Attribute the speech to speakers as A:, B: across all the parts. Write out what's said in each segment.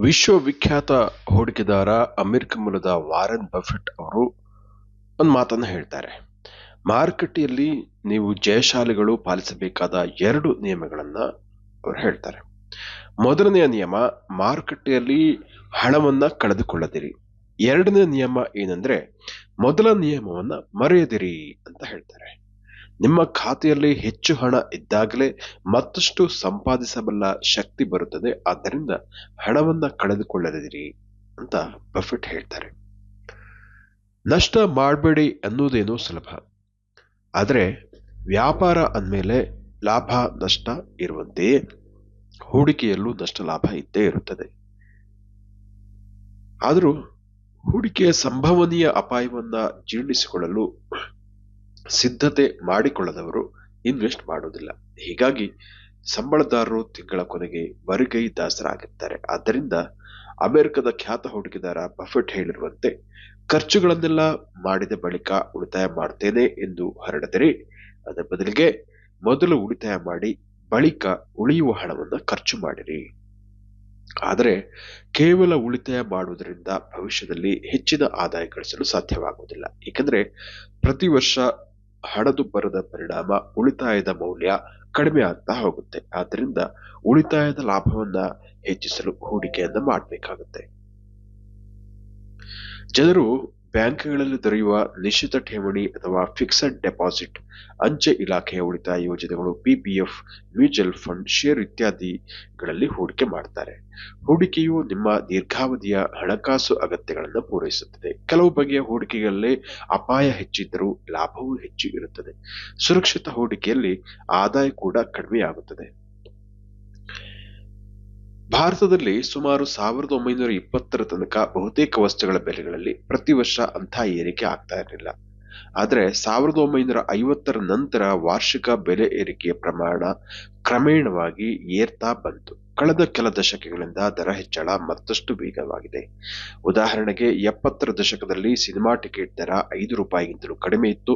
A: ವಿಶ್ವವಿಖ್ಯಾತ ಹೂಡಿಕೆದಾರ ಅಮೆರಿಕ ಮೂಲದ Warren Buffett ಅವರು ಒಂದು ಮಾತನ್ನು ಹೇಳ್ತಾರೆ. ಮಾರುಕಟ್ಟೆಯಲ್ಲಿ ನೀವು ಜಯಶಾಲಿಗಳು ಪಾಲಿಸಬೇಕಾದ 2 ನಿಯಮಗಳನ್ನ ಅವರು ಹೇಳ್ತಾರೆ. ಮೊದಲನೆಯ ನಿಯಮ, ಮಾರುಕಟ್ಟೆಯಲ್ಲಿ ಹಣವನ್ನ ಕಳೆದುಕೊಳ್ಳದಿರಿ. ಎರಡನೇ ನಿಯಮ ಏನಂದ್ರೆ, ಮೊದಲ ನಿಯಮವನ್ನ ಮರೆಯದಿರಿ ಅಂತ ಹೇಳ್ತಾರೆ. ನಿಮ್ಮ ಖಾತೆಯಲ್ಲಿ ಹೆಚ್ಚು ಹಣ ಇದ್ದಾಗಲೇ ಮತ್ತಷ್ಟು ಸಂಪಾದಿಸಬಲ್ಲ ಶಕ್ತಿ ಬರುತ್ತದೆ. ಆದ್ದರಿಂದ ಹಣವನ್ನ ಕಳೆದುಕೊಳ್ಳದಿರಿ ಅಂತ ಬಫೆಟ್ ಹೇಳ್ತಾರೆ. ನಷ್ಟ ಮಾಡಬೇಡಿ ಅನ್ನೋದೇನೋ ಸುಲಭ, ಆದರೆ ವ್ಯಾಪಾರ ಅಂದಮೇಲೆ ಲಾಭ ನಷ್ಟ ಇರುವಂತೆಯೇ ಹೂಡಿಕೆಯಲ್ಲೂ ನಷ್ಟ ಲಾಭ ಇದ್ದೇ ಇರುತ್ತದೆ. ಆದರೂ ಹೂಡಿಕೆಯ ಸಂಭವನೀಯ ಅಪಾಯವನ್ನ ಜೀರ್ಣಿಸಿಕೊಳ್ಳಲು ಸಿದ್ಧತೆ ಮಾಡಿಕೊಳ್ಳದವರು ಇನ್ವೆಸ್ಟ್ ಮಾಡೋದಿಲ್ಲ. ಹೀಗಾಗಿ ಸಂಬಳದಾರರು ತಿಂಗಳ ಕೊನೆಗೆ ಬರಿಗೈ ದಾಸರಾಗಿರ್ತಾರೆ. ಆದ್ದರಿಂದ ಅಮೆರಿಕದ ಖ್ಯಾತ ಹೂಡಿಕೆದಾರ ಬಫೆಟ್ ಹೇಳಿರುವಂತೆ, ಖರ್ಚುಗಳನ್ನೆಲ್ಲ ಮಾಡಿದ ಬಳಿಕ ಉಳಿತಾಯ ಮಾಡುತ್ತೇನೆ ಎಂದು ಹರಡದಿರಿ. ಅದರ ಬದಲಿಗೆ ಮೊದಲು ಉಳಿತಾಯ ಮಾಡಿ ಬಳಿಕ ಉಳಿಯುವ ಹಣವನ್ನ ಖರ್ಚು ಮಾಡಿರಿ. ಆದರೆ ಕೇವಲ ಉಳಿತಾಯ ಮಾಡುವುದರಿಂದ ಭವಿಷ್ಯದಲ್ಲಿ ಹೆಚ್ಚಿನ ಆದಾಯ ಗಳಿಸಲು ಸಾಧ್ಯವಾಗುವುದಿಲ್ಲ. ಏಕೆಂದರೆ ಪ್ರತಿ ವರ್ಷ ಹಣದುಬ್ಬರದ ಪರಿಣಾಮ ಉಳಿತಾಯದ ಮೌಲ್ಯ ಕಡಿಮೆ ಆಗ್ತಾ ಹೋಗುತ್ತೆ. ಆದ್ದರಿಂದ ಉಳಿತಾಯದ ಲಾಭವನ್ನ ಹೆಚ್ಚಿಸಲು ಹೂಡಿಕೆಯನ್ನ ಮಾಡಬೇಕಾಗುತ್ತೆ. ಜನರು ಬ್ಯಾಂಕ್ಗಳಲ್ಲಿ ದೊರೆಯುವ ನಿಶ್ಚಿತ ಠೇವಣಿ ಅಥವಾ ಫಿಕ್ಸಡ್ ಡೆಪಾಸಿಟ್, ಅಂಚೆ ಇಲಾಖೆಯ ಉಳಿತಾಯ ಯೋಜನೆಗಳು, ಪಿಪಿಎಫ್, ಮ್ಯೂಚುವಲ್ ಫಂಡ್, ಶೇರ್ ಇತ್ಯಾದಿಗಳಲ್ಲಿ ಹೂಡಿಕೆ ಮಾಡ್ತಾರೆ. ಹೂಡಿಕೆಯು ನಿಮ್ಮ ದೀರ್ಘಾವಧಿಯ ಹಣಕಾಸು ಅಗತ್ಯಗಳನ್ನು ಪೂರೈಸುತ್ತದೆ. ಕೆಲವು ಬಗೆಯ ಹೂಡಿಕೆಗಳಲ್ಲಿ ಅಪಾಯ ಹೆಚ್ಚಿದ್ದರೂ ಲಾಭವೂ ಹೆಚ್ಚು ಇರುತ್ತದೆ. ಸುರಕ್ಷಿತ ಹೂಡಿಕೆಯಲ್ಲಿ ಆದಾಯ ಕೂಡ ಕಡಿಮೆಯಾಗುತ್ತದೆ. ಭಾರತದಲ್ಲಿ ಸುಮಾರು 1920ರ ತನಕ ಬಹುತೇಕ ವಸ್ತುಗಳ ಬೆಲೆಗಳಲ್ಲಿ ಪ್ರತಿ ವರ್ಷ ಅಂಥ ಏರಿಕೆ ಆಗ್ತಾ ಇರಲಿಲ್ಲ. ಆದರೆ 1950ರ ನಂತರ ವಾರ್ಷಿಕ ಬೆಲೆ ಏರಿಕೆಯ ಪ್ರಮಾಣ ಕ್ರಮೇಣವಾಗಿ ಏರ್ತಾ ಬಂತು. ಕಳೆದ ಕೆಲ ದಶಕಗಳಿಂದ ದರ ಹೆಚ್ಚಳ ಮತ್ತಷ್ಟು ವೇಗವಾಗಿದೆ. ಉದಾಹರಣೆಗೆ 70ರ ದಶಕದಲ್ಲಿ ಸಿನಿಮಾ ಟಿಕೆಟ್ ದರ ₹5ಗಿಂತಲೂ ಕಡಿಮೆ ಇತ್ತು.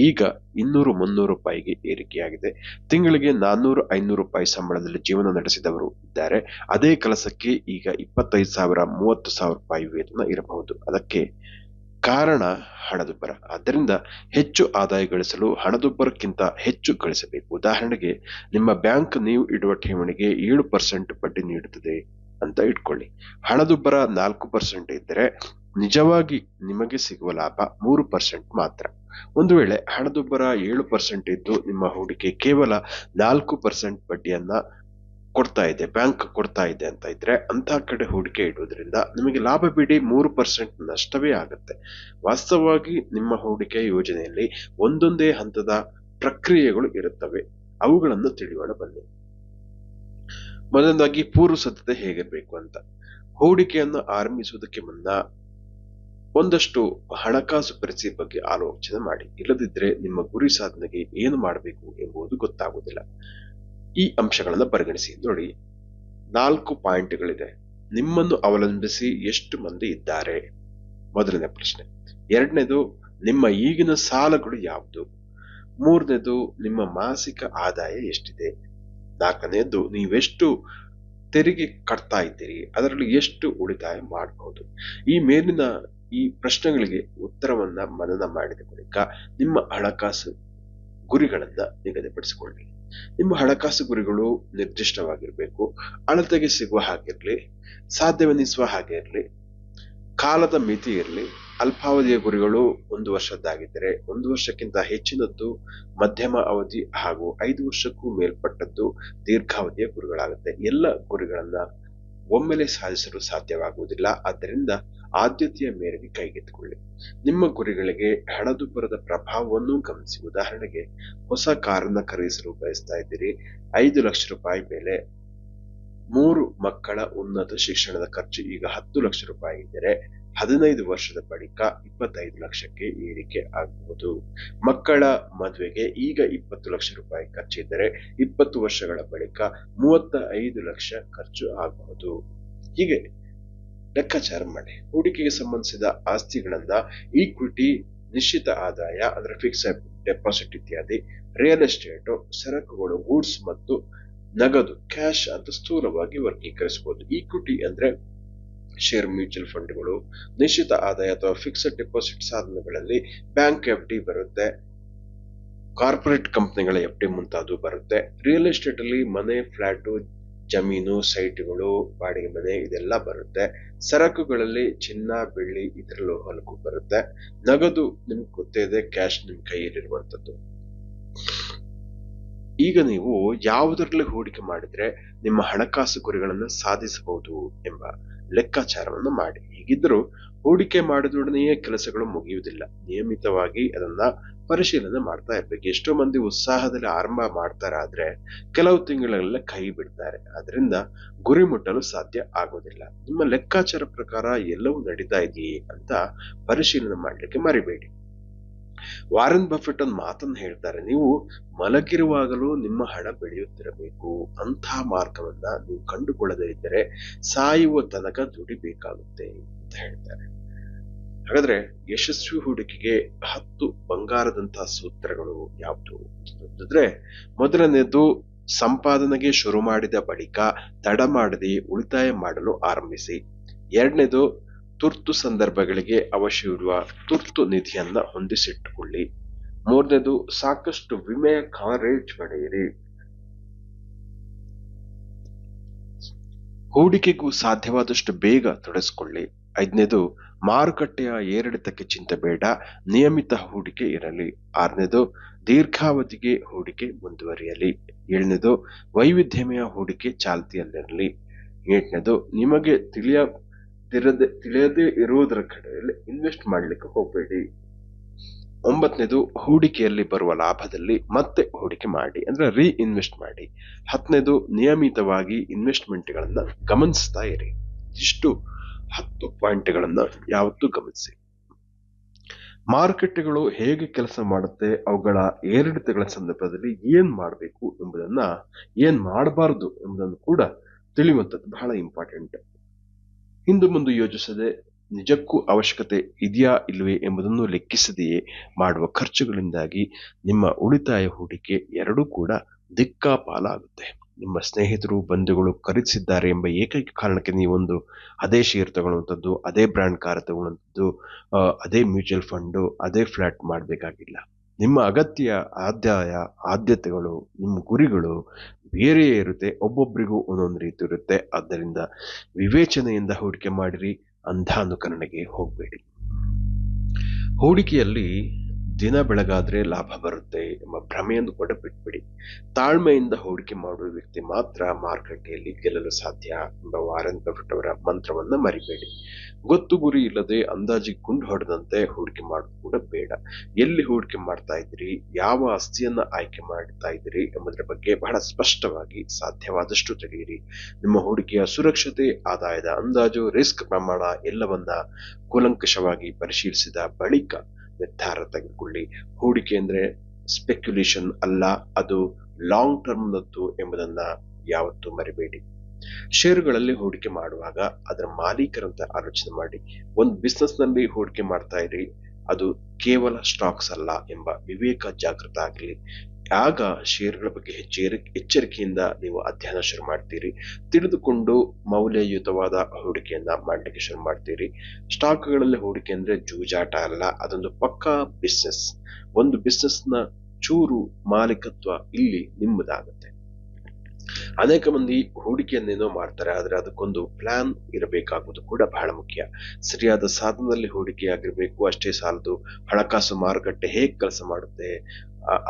A: ಈಗ 200-300 ರೂಪಾಯಿಗೆ ಏರಿಕೆಯಾಗಿದೆ. ತಿಂಗಳಿಗೆ ₹400-500 ಸಂಬಳದಲ್ಲಿ ಜೀವನ ನಡೆಸಿದವರು ಇದ್ದಾರೆ. ಅದೇ ಕೆಲಸಕ್ಕೆ ಈಗ 25,000-30,000 ರೂಪಾಯಿ ವೇತನ ಇರಬಹುದು. ಅದಕ್ಕೆ ಕಾರಣ ಹಣದುಬ್ಬರ. ಆದ್ದರಿಂದ ಹೆಚ್ಚು ಆದಾಯ ಗಳಿಸಲು ಹಣದುಬ್ಬರಕ್ಕಿಂತ ಹೆಚ್ಚು ಗಳಿಸಬೇಕು. ಉದಾಹರಣೆಗೆ, ನಿಮ್ಮ ಬ್ಯಾಂಕ್ ನೀವು ಇಡುವ ಠೇವಣಿಗೆ 7% ಬಡ್ಡಿ ನೀಡುತ್ತದೆ ಅಂತ ಇಟ್ಕೊಳ್ಳಿ. ಹಣದುಬ್ಬರ 4% ಇದ್ದರೆ ನಿಜವಾಗಿ ನಿಮಗೆ ಸಿಗುವ ಲಾಭ 3% ಮಾತ್ರ. ಒಂದು ವೇಳೆ ಹಣದುಬ್ಬರ 7% ಇದ್ದು ನಿಮ್ಮ ಹೂಡಿಕೆ ಕೇವಲ 4% ಬಡ್ಡಿಯನ್ನ ಕೊಡ್ತಾ ಇದೆ, ಬ್ಯಾಂಕ್ ಕೊಡ್ತಾ ಇದೆ ಅಂತ ಇದ್ರೆ, ಅಂತ ಕಡೆ ಹೂಡಿಕೆ ಇಡುವುದರಿಂದ ನಿಮಗೆ ಲಾಭ ಬಿಡಿ 3% ನಷ್ಟವೇ ಆಗುತ್ತೆ. ವಾಸ್ತವವಾಗಿ ನಿಮ್ಮ ಹೂಡಿಕೆ ಯೋಜನೆಯಲ್ಲಿ ಒಂದೊಂದೇ ಹಂತದ ಪ್ರಕ್ರಿಯೆಗಳು ಇರುತ್ತವೆ. ಅವುಗಳನ್ನು ತಿಳಿಯೋಣ ಬನ್ನಿ. ಮೊದಲನೇದಾಗಿ ಪೂರ್ವ ಸಿದ್ಧತೆ ಹೇಗಿರಬೇಕು ಅಂತ. ಹೂಡಿಕೆಯನ್ನು ಆರಂಭಿಸುವುದಕ್ಕೆ ಮುನ್ನ ಒಂದಷ್ಟು ಹಣಕಾಸು ಪರಿಸ್ಥಿತಿ ಬಗ್ಗೆ ಆಲೋಚನೆ ಮಾಡಿ. ಇಲ್ಲದಿದ್ದರೆ ನಿಮ್ಮ ಗುರಿ ಸಾಧನೆಗೆ ಏನು ಮಾಡಬೇಕು ಎಂಬುದು ಗೊತ್ತಾಗುವುದಿಲ್ಲ. ಈ ಅಂಶಗಳನ್ನು ಪರಿಗಣಿಸಿ. ನೋಡಿ, 4 ಪಾಯಿಂಟ್ಗಳಿದೆ. ನಿಮ್ಮನ್ನು ಅವಲಂಬಿಸಿ ಎಷ್ಟು ಮಂದಿ ಇದ್ದಾರೆ? ಮೊದಲನೇ ಪ್ರಶ್ನೆ. ಎರಡನೇದು, ನಿಮ್ಮ ಈಗಿನ ಸಾಲಗಳು ಯಾವುದು? ಮೂರನೇದು, ನಿಮ್ಮ ಮಾಸಿಕ ಆದಾಯ ಎಷ್ಟಿದೆ? ನಾಲ್ಕನೇದು, ನೀವೆಷ್ಟು ತೆರಿಗೆ ಕಟ್ತಾ ಇದ್ದೀರಿ, ಅದರಲ್ಲಿ ಎಷ್ಟು ಉಳಿತಾಯ ಮಾಡಬಹುದು? ಈ ಮೇಲಿನ ಈ ಪ್ರಶ್ನೆಗಳಿಗೆ ಉತ್ತರವನ್ನ ಮನನ ಮಾಡಿದ ಬಳಿಕ ನಿಮ್ಮ ಹಣಕಾಸು ಗುರಿಗಳನ್ನ ನಿಗದಿಪಡಿಸಿಕೊಳ್ಳಿ. ನಿಮ್ಮ ಹಣಕಾಸು ಗುರಿಗಳು ನಿರ್ದಿಷ್ಟವಾಗಿರಬೇಕು. ಅಳತೆಗೆ ಸಿಗುವ ಹಾಗಿರ್ಲಿ, ಸಾಧ್ಯವೆನಿಸುವ ಹಾಗೆ ಇರಲಿ, ಕಾಲದ ಮಿತಿ ಇರಲಿ. ಅಲ್ಪಾವಧಿಯ ಗುರಿಗಳು 1 ವರ್ಷದ್ದಾಗಿದ್ದರೆ 1 ವರ್ಷಕ್ಕಿಂತ ಹೆಚ್ಚಿನದ್ದು ಮಧ್ಯಮ ಅವಧಿ ಹಾಗೂ 5 ವರ್ಷಕ್ಕೂ ಮೇಲ್ಪಟ್ಟದ್ದು ದೀರ್ಘಾವಧಿಯ ಗುರಿಗಳಾಗುತ್ತೆ. ಎಲ್ಲ ಗುರಿಗಳನ್ನ ಒಮ್ಮೆಲೆ ಸಾಧಿಸಲು ಸಾಧ್ಯವಾಗುವುದಿಲ್ಲ. ಆದ್ದರಿಂದ ಆದ್ಯತೆಯ ಮೇರೆಗೆ ಕೈಗೆತ್ತಿಕೊಳ್ಳಿ. ನಿಮ್ಮ ಗುರಿಗಳಿಗೆ ಹಣದುಬ್ಬರದ ಪ್ರಭಾವವನ್ನು ಗಮನಿಸಿ. ಉದಾಹರಣೆಗೆ, ಹೊಸ ಕಾರನ್ನ ಖರೀದಿಸಲು ಬಯಸ್ತಾ ಇದ್ದೀರಿ, 5 ಲಕ್ಷ ರೂಪಾಯಿ ಬೆಲೆ, 3 ಮಕ್ಕಳ ಉನ್ನತ ಶಿಕ್ಷಣದ ಖರ್ಚು ಈಗ 10 ಲಕ್ಷ ರೂಪಾಯಿ ಇದ್ದರೆ 15 ವರ್ಷದ ಬಳಿಕ 25 ಲಕ್ಷಕ್ಕೆ ಏರಿಕೆ ಆಗಬಹುದು. ಮಕ್ಕಳ ಮದುವೆಗೆ ಈಗ 20 ಲಕ್ಷ ರೂಪಾಯಿ ಖರ್ಚಿದ್ದರೆ 20 ವರ್ಷಗಳ ಬಳಿಕ 35 ಲಕ್ಷ ಖರ್ಚು ಆಗಬಹುದು. ಹೀಗೆ ಲೆಕ್ಕಾಚಾರ ಮಾಡಿ. ಹೂಡಿಕೆಗೆ ಸಂಬಂಧಿಸಿದ ಆಸ್ತಿಗಳನ್ನ ಈಕ್ವಿಟಿ, ನಿಶ್ಚಿತ ಆದಾಯ ಅಂದ್ರೆ ಫಿಕ್ಸೆಡ್ ಡೆಪಾಸಿಟ್ ಇತ್ಯಾದಿ, ರಿಯಲ್ ಎಸ್ಟೇಟ್, ಸರಕುಗಳು, ಗೂಡ್ಸ್ ಮತ್ತು ನಗದು, ಕ್ಯಾಶ್ ಅಂತ ಸ್ಥೂಲವಾಗಿ ವರ್ಗೀಕರಿಸಬಹುದು. ಈಕ್ವಿಟಿ ಅಂದ್ರೆ ಶೇರ್ ಮ್ಯೂಚುವಲ್ ಫಂಡ್ಗಳು, ನಿಶ್ಚಿತ ಆದಾಯ ಅಥವಾ ಫಿಕ್ಸ್ಡ್ ಡೆಪಾಸಿಟ್ ಸಾಧನಗಳಲ್ಲಿ ಬ್ಯಾಂಕ್ ಎಫ್ಡಿ ಬರುತ್ತೆ, ಕಾರ್ಪೊರೇಟ್ ಕಂಪನಿಗಳ ಎಫ್ಡಿ ಮುಂತಾದವು ಬರುತ್ತೆ. ರಿಯಲ್ ಎಸ್ಟೇಟ್ ಅಲ್ಲಿ ಮನೆ, ಫ್ಲಾಟು, ಜಮೀನು, ಸೈಟ್ಗಳು, ಬಾಡಿಗೆ ಮನೆ ಇದೆಲ್ಲ ಬರುತ್ತೆ. ಸರಕುಗಳಲ್ಲಿ ಚಿನ್ನ, ಬೆಳ್ಳಿ, ಇತರ ಲೋಹಗಳು ಬರುತ್ತೆ. ನಗದು ನಿಮ್ಗೆ ಗೊತ್ತೇ ಇದೆ, ಕ್ಯಾಶ್ ನಿಮ್ ಕೈಯಲ್ಲಿರುವಂತದ್ದು. ಈಗ ನೀವು ಯಾವುದರಲ್ಲಿ ಹೂಡಿಕೆ ಮಾಡಿದ್ರೆ ನಿಮ್ಮ ಹಣಕಾಸು ಗುರಿಗಳನ್ನು ಸಾಧಿಸಬಹುದು ಎಂಬ ಲೆಕ್ಕಾಚಾರವನ್ನು ಮಾಡಿ. ಹೀಗಿದ್ದರೂ ಹೂಡಿಕೆ ಮಾಡಿದೊಡನೆಯೇ ಕೆಲಸಗಳು ಮುಗಿಯುವುದಿಲ್ಲ. ನಿಯಮಿತವಾಗಿ ಅದನ್ನ ಪರಿಶೀಲನೆ ಮಾಡ್ತಾ ಇರ್ಬೇಕು. ಎಷ್ಟೋ ಮಂದಿ ಉತ್ಸಾಹದಲ್ಲಿ ಆರಂಭ ಮಾಡ್ತಾರಾದ್ರೆ ಕೆಲವು ತಿಂಗಳಲ್ಲೇ ಕೈ ಬಿಡ್ತಾರೆ. ಅದರಿಂದ ಗುರಿ ಮುಟ್ಟಲು ಸಾಧ್ಯ ಆಗೋದಿಲ್ಲ. ನಿಮ್ಮ ಲೆಕ್ಕಾಚಾರ ಪ್ರಕಾರ ಎಲ್ಲವೂ ನಡೀತಾ ಇದೆಯೇ ಅಂತ ಪರಿಶೀಲನೆ ಮಾಡ್ಲಿಕ್ಕೆ ಮರಿಬೇಡಿ. ವಾರೆನ್ ಬಫೆಟ್ ಒಂದು ಮಾತನ್ನು ಹೇಳ್ತಾರೆ, ನೀವು ಮಲಗಿರುವಾಗಲೂ ನಿಮ್ಮ ಹಣ ಬೆಳೆಯುತ್ತಿರಬೇಕು. ಅಂತಹ ಮಾರ್ಗವನ್ನ ನೀವು ಕಂಡುಕೊಳ್ಳದೇ ಇದ್ದರೆ ಸಾಯುವ ತನಕ ದುಡಿಬೇಕಾಗುತ್ತೆ ಅಂತ ಹೇಳ್ತಾರೆ. ಹಾಗಾದ್ರೆ ಯಶಸ್ವಿ ಹೂಡಿಕೆಗೆ 10 ಬಂಗಾರದಂತಹ ಸೂತ್ರಗಳು ಯಾವುದು ಅಂತಂದ್ರೆ, ಮೊದಲನೇದು, ಸಂಪಾದನೆಗೆ ಶುರು ಮಾಡಿದ ಬಳಿಕ ತಡ ಮಾಡದೆ ಉಳಿತಾಯ ಮಾಡಲು ಆರಂಭಿಸಿ. ಎರಡನೇದು, ತುರ್ತು ಸಂದರ್ಭಗಳಿಗೆ ಅವಶ್ಯವಿರುವ ತುರ್ತು ನಿಧಿಯನ್ನ ಹೊಂದಿಸಿಟ್ಟುಕೊಳ್ಳಿ. ಮೂರನೇದು, ಸಾಕಷ್ಟು ವಿಮೆಯ ಕವರೇಜ್ ಪಡೆಯಿರಿ. ಹೂಡಿಕೆಗೂ ಸಾಧ್ಯವಾದಷ್ಟು ಬೇಗ ತೊಡಗಿಸಿಕೊಳ್ಳಿ. ಐದನೇದು, ಮಾರುಕಟ್ಟೆಯ ಏರಿಳಿತಕ್ಕೆ ಚಿಂತೆ ಬೇಡ, ನಿಯಮಿತ ಹೂಡಿಕೆ ಇರಲಿ. ಆರನೇದು, ದೀರ್ಘಾವಧಿಗೆ ಹೂಡಿಕೆ ಮುಂದುವರಿಯಲಿ. ಏಳನೇದು, ವೈವಿಧ್ಯಮಯ ಹೂಡಿಕೆ ಚಾಲ್ತಿಯಲ್ಲಿರಲಿ. ಎಂಟನೇದು, ನಿಮಗೆ ತಿಳಿಯದೇ ಇರುವುದರ ಕಡೆಯಲ್ಲಿ ಇನ್ವೆಸ್ಟ್ ಮಾಡ್ಲಿಕ್ಕೆ ಹೋಗಬೇಡಿ. ಒಂಬತ್ತನೇದು, ಹೂಡಿಕೆಯಲ್ಲಿ ಬರುವ ಲಾಭದಲ್ಲಿ ಮತ್ತೆ ಹೂಡಿಕೆ ಮಾಡಿ, ಅಂದ್ರೆ ಇನ್ವೆಸ್ಟ್ ಮಾಡಿ. ಹತ್ತನೇದು, ನಿಯಮಿತವಾಗಿ ಇನ್ವೆಸ್ಟ್ಮೆಂಟ್ಗಳನ್ನ ಗಮನಿಸ್ತಾ ಇರಿ. ಇಷ್ಟು 10 ಪಾಯಿಂಟ್ಗಳನ್ನ ಯಾವತ್ತೂ ಗಮನಿಸಿ. ಮಾರುಕಟ್ಟೆಗಳು ಹೇಗೆ ಕೆಲಸ ಮಾಡುತ್ತೆ, ಅವುಗಳ ಏರಿಳಿತಗಳ ಸಂದರ್ಭದಲ್ಲಿ ಏನ್ ಮಾಡಬೇಕು ಎಂಬುದನ್ನ, ಏನ್ ಮಾಡಬಾರದು ಎಂಬುದನ್ನು ಕೂಡ ತಿಳಿಯುವಂಥದ್ದು ಬಹಳ ಇಂಪಾರ್ಟೆಂಟ್. ಹಿಂದು ಮುಂದೆ ಯೋಚಿಸದೆ ನಿಜಕ್ಕೂ ಅವಶ್ಯಕತೆ ಇದೆಯಾ ಇಲ್ಲವೇ ಎಂಬುದನ್ನು ಲೆಕ್ಕಿಸದೆಯೇ ಮಾಡುವ ಖರ್ಚುಗಳಿಂದಾಗಿ ನಿಮ್ಮ ಉಳಿತಾಯ ಹೂಡಿಕೆ ಎರಡೂ ಕೂಡ ದಿಕ್ಕಾಪಾಲಾಗುತ್ತೆ. ನಿಮ್ಮ ಸ್ನೇಹಿತರು, ಬಂಧುಗಳು ಖರೀದಿಸಿದ್ದಾರೆ ಎಂಬ ಏಕೈಕ ಕಾರಣಕ್ಕೆ ನೀವೊಂದು ಅದೇ ಶೇರ್ ತಗೊಳ್ಳುವಂಥದ್ದು, ಅದೇ ಬ್ರ್ಯಾಂಡ್ ಕಾರ್ ತಗೊಳ್ಳುವಂಥದ್ದು, ಅದೇ ಮ್ಯೂಚುವಲ್ ಫಂಡು, ಅದೇ ಫ್ಲಾಟ್ ಮಾಡಬೇಕಾಗಿಲ್ಲ. ನಿಮ್ಮ ಅಗತ್ಯ, ಆದ್ಯತೆಗಳು, ನಿಮ್ಮ ಗುರಿಗಳು ಬೇರೆಯೇ ಇರುತ್ತೆ. ಒಬ್ಬೊಬ್ಬರಿಗೂ ಒಂದೊಂದು ರೀತಿ ಇರುತ್ತೆ. ಆದ್ದರಿಂದ ವಿವೇಚನೆಯಿಂದ ಹೂಡಿಕೆ ಮಾಡಿರಿ, ಅಂಧಾನುಕರಣೆಗೆ ಹೋಗಬೇಡಿ. ಹೂಡಿಕೆಯಲ್ಲಿ ದಿನ ಬೆಳಗಾದ್ರೆ ಲಾಭ ಬರುತ್ತೆ ಎಂಬ ಭ್ರಮೆಯನ್ನು ಕೂಡ ಬಿಟ್ಬಿಡಿ. ತಾಳ್ಮೆಯಿಂದ ಹೂಡಿಕೆ ಮಾಡುವ ವ್ಯಕ್ತಿ ಮಾತ್ರ ಮಾರುಕಟ್ಟೆಯಲ್ಲಿ ಗೆಲ್ಲಲು ಸಾಧ್ಯ ಎಂಬ ವಾರೆನ್ ಬಫೆಟ್ ಅವರ ಮಂತ್ರವನ್ನ ಮರಿಬೇಡಿ. ಗೊತ್ತು ಗುರಿ ಇಲ್ಲದೆ ಅಂದಾಜಿಗೆ ಗುಂಡು ಹೊಡೆದಂತೆ ಹೂಡಿಕೆ ಮಾಡೋದು ಕೂಡ ಬೇಡ. ಎಲ್ಲಿ ಹೂಡಿಕೆ ಮಾಡ್ತಾ ಇದ್ದೀರಿ, ಯಾವ ಆಸ್ತಿಯನ್ನ ಆಯ್ಕೆ ಮಾಡ್ತಾ ಇದ್ದೀರಿ ಎಂಬುದರ ಬಗ್ಗೆ ಬಹಳ ಸ್ಪಷ್ಟವಾಗಿ ಸಾಧ್ಯವಾದಷ್ಟು ತಿಳಿಯಿರಿ. ನಿಮ್ಮ ಹೂಡಿಕೆಯ ಸುರಕ್ಷತೆ, ಆದಾಯದ ಅಂದಾಜು, ರಿಸ್ಕ್ ಪ್ರಮಾಣ ಎಲ್ಲವನ್ನ ಕೂಲಂಕಷವಾಗಿ ಪರಿಶೀಲಿಸಿದ ಬಳಿಕ ನಿರ್ಧಾರ ತೆಗೆದುಕೊಳ್ಳಿ. ಹೂಡಿಕೆ ಅಂದ್ರೆ ಸ್ಪೆಕ್ಯುಲೇಷನ್ ಅಲ್ಲ, ಅದು ಲಾಂಗ್ ಟರ್ಮ್ನದ್ದು ಎಂಬುದನ್ನ ಯಾವತ್ತೂ ಮರಿಬೇಡಿ. ಷೇರುಗಳಲ್ಲಿ ಹೂಡಿಕೆ ಮಾಡುವಾಗ ಅದರ ಮಾಲೀಕರಂತ ಆಲೋಚನೆ ಮಾಡಿ. ಒಂದು ಬಿಸ್ನೆಸ್ ನಲ್ಲಿ ಹೂಡಿಕೆ ಮಾಡ್ತಾ ಇರಿ, ಅದು ಕೇವಲ ಸ್ಟಾಕ್ಸ್ ಅಲ್ಲ ಎಂಬ ವಿವೇಕ ಜಾಗೃತ ಆಗಲಿ. ಆಗ ಷೇರುಗಳ ಬಗ್ಗೆ ಎಚ್ಚರಿಕೆಯಿಂದ ನೀವು ಅಧ್ಯಯನ ಶುರು ಮಾಡ್ತೀರಿ. ತಿಳಿದುಕೊಂಡು ಮೌಲ್ಯಯುತವಾದ ಹೂಡಿಕೆಯನ್ನ ಮಾಡಲಿಕ್ಕೆ ಶುರು ಮಾಡ್ತೀರಿ. ಸ್ಟಾಕ್ಗಳಲ್ಲಿ ಹೂಡಿಕೆ ಅಂದ್ರೆ ಜೂಜಾಟ ಅಲ್ಲ, ಅದೊಂದು ಪಕ್ಕಾ ಬಿಸ್ನೆಸ್. ಒಂದು ಬಿಸ್ನೆಸ್ನ ಚೂರು ಮಾಲೀಕತ್ವ ಇಲ್ಲಿ ನಿಮ್ಮದಾಗುತ್ತೆ. ಅನೇಕ ಮಂದಿ ಹೂಡಿಕೆಯನ್ನೇನೋ ಮಾಡ್ತಾರೆ, ಆದ್ರೆ ಅದಕ್ಕೊಂದು ಪ್ಲಾನ್ ಇರಬೇಕಾಗುವುದು ಕೂಡ ಬಹಳ ಮುಖ್ಯ. ಸರಿಯಾದ ಸಾಧನದಲ್ಲಿ ಹೂಡಿಕೆ ಆಗಿರ್ಬೇಕು. ಅಷ್ಟೇ ಸಾಲದು, ಹಣಕಾಸು ಮಾರುಕಟ್ಟೆ ಹೇಗೆ ಕೆಲಸ ಮಾಡುತ್ತೆ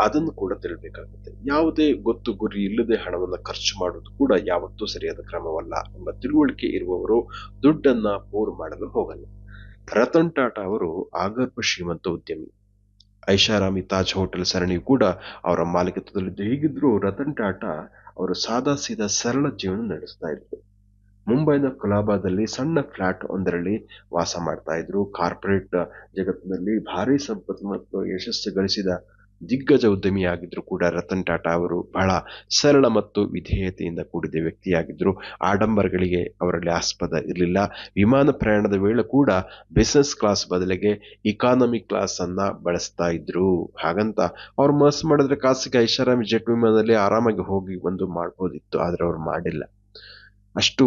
A: ಅದನ್ನು ಕೂಡ ತಿಳಿಬೇಕಾಗುತ್ತೆ. ಯಾವುದೇ ಗೊತ್ತು ಗುರಿ ಇಲ್ಲದೆ ಹಣವನ್ನ ಖರ್ಚು ಮಾಡುವುದು ಕೂಡ ಯಾವತ್ತೂ ಸರಿಯಾದ ಕ್ರಮವಲ್ಲ ಎಂಬ ತಿಳುವಳಿಕೆ ಇರುವವರು ದುಡ್ಡನ್ನ ಪೋರು ಮಾಡಲು ಹೋಗಲ್ಲ. ರತನ್ ಟಾಟಾ ಅವರು ಆಗರ್ಭ ಶ್ರೀಮಂತ ಉದ್ಯಮಿ. ಐಷಾರಾಮಿ ತಾಜ್ ಹೋಟೆಲ್ ಸರಣಿಯು ಕೂಡ ಅವರ ಮಾಲೀಕತ್ವದಲ್ಲಿದ್ದು. ಹೀಗಿದ್ರು ರತನ್ ಟಾಟಾ ಅವರು ಸಾದಾ ಸೀದಾ ಸರಳ ಜೀವನ ನಡೆಸ್ತಾ ಇದ್ರು. ಮುಂಬೈನ ಕೊಲಾಬಾದಲ್ಲಿ ಸಣ್ಣ ಫ್ಲಾಟ್ ಒಂದರಲ್ಲಿ ವಾಸ ಮಾಡ್ತಾ ಇದ್ರು. ಕಾರ್ಪೊರೇಟ್ ಜಗತ್ತಿನಲ್ಲಿ ಭಾರಿ ಸಂಪತ್ತು ಮತ್ತು ಯಶಸ್ಸು ಗಳಿಸಿದ ದಿಗ್ಗಜ ಉದ್ಯಮಿಯಾಗಿದ್ರು ಕೂಡ ರತನ್ ಟಾಟಾ ಅವರು ಬಹಳ ಸರಳ ಮತ್ತು ವಿಧೇಯತೆಯಿಂದ ಕೂಡಿದ ವ್ಯಕ್ತಿಯಾಗಿದ್ರು. ಆಡಂಬರಗಳಿಗೆ ಅವರಲ್ಲಿ ಆಸ್ಪದ ಇರಲಿಲ್ಲ. ವಿಮಾನ ಪ್ರಯಾಣದ ವೇಳೆ ಕೂಡ ಬಿಸಿನೆಸ್ ಕ್ಲಾಸ್ ಬದಲಿಗೆ ಇಕಾನಮಿ ಕ್ಲಾಸ್ ಅನ್ನ ಬಳಸ್ತಾ ಇದ್ರು. ಹಾಗಂತ ಅವ್ರು ಮನಸ್ಸು ಮಾಡಿದ್ರೆ ಖಾಸಗಿ ಐಷಾರಾಮಿ ಜೆಟ್ ವಿಮಾನದಲ್ಲಿ ಆರಾಮಾಗಿ ಹೋಗಿ ಬಂದು ಮಾಡ್ಬೋದಿತ್ತು, ಆದ್ರೆ ಅವ್ರು ಮಾಡಿಲ್ಲ. ಅಷ್ಟು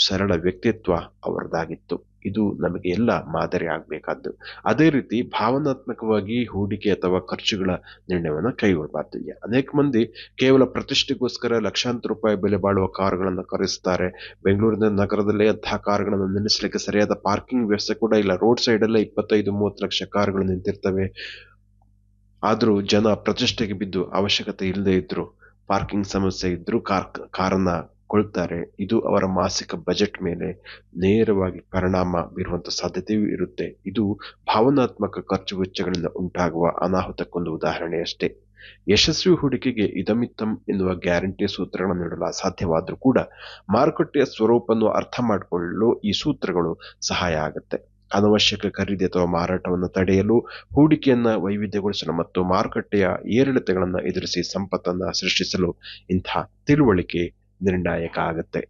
A: ಸರಳ ವ್ಯಕ್ತಿತ್ವ ಅವರದಾಗಿತ್ತು. ಇದು ನಮಗೆ ಎಲ್ಲ ಮಾದರಿ ಆಗ್ಬೇಕಾದ್ದು. ಅದೇ ರೀತಿ ಭಾವನಾತ್ಮಕವಾಗಿ ಹೂಡಿಕೆ ಅಥವಾ ಖರ್ಚುಗಳ ನಿರ್ಣಯವನ್ನ ಕೈಗೊಳ್ಳಬಾರ್ದು. ಅನೇಕ ಮಂದಿ ಕೇವಲ ಪ್ರತಿಷ್ಠೆಗೋಸ್ಕರ ಲಕ್ಷಾಂತರ ರೂಪಾಯಿ ಬೆಲೆ ಬಾಳುವ ಕಾರುಗಳನ್ನು ಖರೀದಿಸ್ತಾರೆ. ಬೆಂಗಳೂರಿನ ನಗರದಲ್ಲೇ ಅಂತಹ ಕಾರುಗಳನ್ನು ನಿಲ್ಲಿಸಲಿಕ್ಕೆ ಸರಿಯಾದ ಪಾರ್ಕಿಂಗ್ ವ್ಯವಸ್ಥೆ ಕೂಡ ಇಲ್ಲ. ರೋಡ್ ಸೈಡ್ ಅಲ್ಲೇ 25-30 ಲಕ್ಷ ಕಾರುಗಳು ನಿಂತಿರ್ತವೆ. ಆದ್ರೂ ಜನ ಪ್ರತಿಷ್ಠೆಗೆ ಬಿದ್ದು ಅವಶ್ಯಕತೆ ಇಲ್ಲದೆ ಇದ್ರು, ಪಾರ್ಕಿಂಗ್ ಸಮಸ್ಯೆ ಇದ್ರು ಕಾರನ್ನ ಕೊಳ್ತಾರೆ. ಇದು ಅವರ ಮಾಸಿಕ ಬಜೆಟ್ ಮೇಲೆ ನೇರವಾಗಿ ಪರಿಣಾಮ ಬೀರುವಂತ ಸಾಧ್ಯತೆಯೂ ಇರುತ್ತೆ. ಇದು ಭಾವನಾತ್ಮಕ ಖರ್ಚು ವೆಚ್ಚಗಳಿಂದ ಉಂಟಾಗುವ ಅನಾಹುತಕ್ಕೊಂದು ಉದಾಹರಣೆಯಷ್ಟೇ. ಯಶಸ್ವಿ ಹೂಡಿಕೆಗೆ ಇದಮಿತ್ತಂ ಎನ್ನುವ ಗ್ಯಾರಂಟಿ ಸೂತ್ರಗಳನ್ನು ನೀಡಲು ಅಸಾಧ್ಯವಾದ್ರೂ ಕೂಡ ಮಾರುಕಟ್ಟೆಯ ಸ್ವರೂಪವನ್ನು ಅರ್ಥ ಮಾಡಿಕೊಳ್ಳಲು ಈ ಸೂತ್ರಗಳು ಸಹಾಯ ಆಗುತ್ತೆ. ಅನವಶ್ಯಕ ಖರೀದಿ ಅಥವಾ ಮಾರಾಟವನ್ನು ತಡೆಯಲು, ಹೂಡಿಕೆಯನ್ನ ವೈವಿಧ್ಯಗೊಳಿಸಲು ಮತ್ತು ಮಾರುಕಟ್ಟೆಯ ಏರಿಳಿತಗಳನ್ನು ಎದುರಿಸಿ ಸಂಪತ್ತನ್ನ ಸೃಷ್ಟಿಸಲು ಇಂಥ ತಿಳುವಳಿಕೆ ನಿರ್ಣಾಯಕ ಆಗುತ್ತೆ.